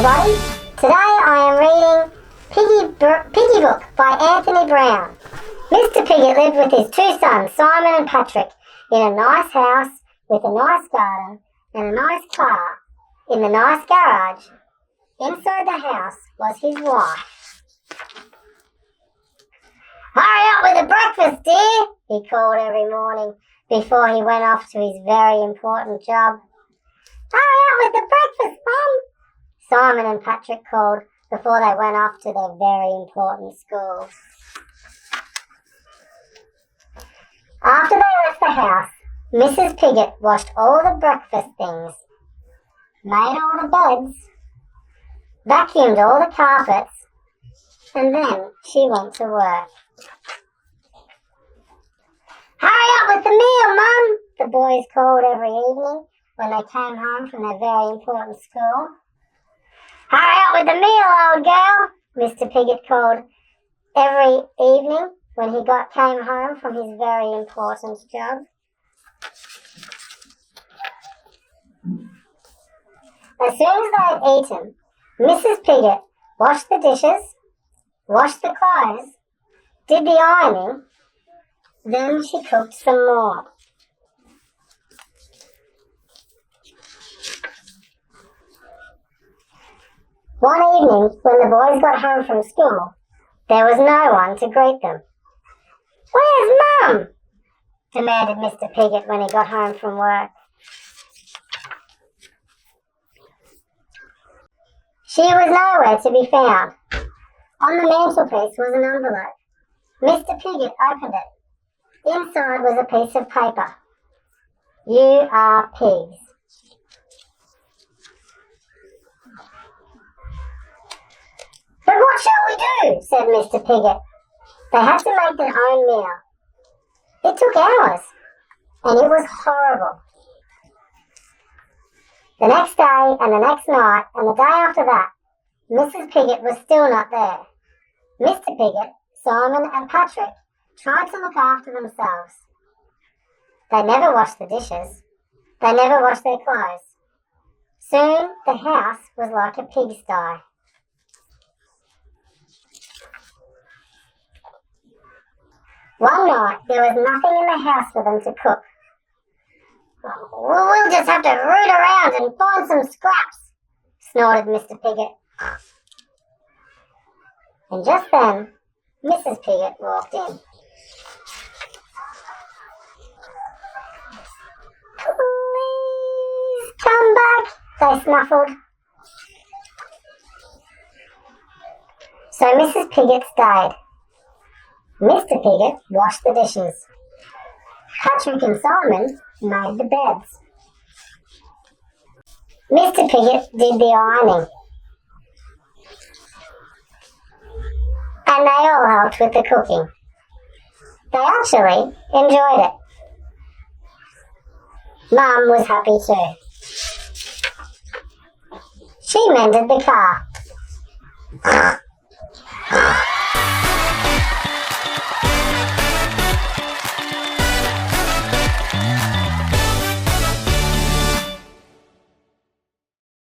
everybody. Today I am reading Piggy Book by Anthony Brown. Mr. Piggy lived with his two sons, Simon and Patrick, in a nice house with a nice garden and a nice car in the nice garage. Inside the house was his wife. "Hurry up with the breakfast, dear," he called every morning before he went off to his very important job. "Hurry up with the breakfast, Mum," Simon and Patrick called before they went off to their very important school. After they left the house, Mrs. Piggy washed all the breakfast things, made all the beds, vacuumed all the carpets, and then she went to work. "Hurry up with the meal, Mum," the boys called every evening when they came home from their very important school. "Hurry up with the meal, old girl," Mr. Piggy called every evening when he came home from his very important job. As soon as they had eaten, Mrs. Piggy washed the dishes, washed the clothes, did the ironing, then she cooked some more. One evening, when the boys got home from school, there was no one to greet them. "Where's Mum?" demanded Mr. Piggy when he got home from work. She was nowhere to be found. On the mantelpiece was an envelope. Mr. Piggy opened it. Inside was a piece of paper. "You are pigs." "But what shall we do?" said Mr. Piggy. They had to make their own meal. It took hours, and it was horrible. The next day and the next night and the day after that, Mrs. Piggy was still not there. Mr. Piggy, Simon and Patrick tried to look after themselves. They never washed the dishes. They never washed their clothes. Soon the house was like a pigsty. One night there was nothing in the house for them to cook. "We'll just have to root around and find some scraps," snorted Mr. Piggy. And just then, Mrs. Piggy walked in. "Please come back," they snuffled. So Mrs. Piggy stayed. Mr. Piggy washed the dishes. Patrick and Simon made the beds. Mr. Piggy did the ironing. And they all helped with the cooking. They actually enjoyed it. Mum was happy too. She mended the car.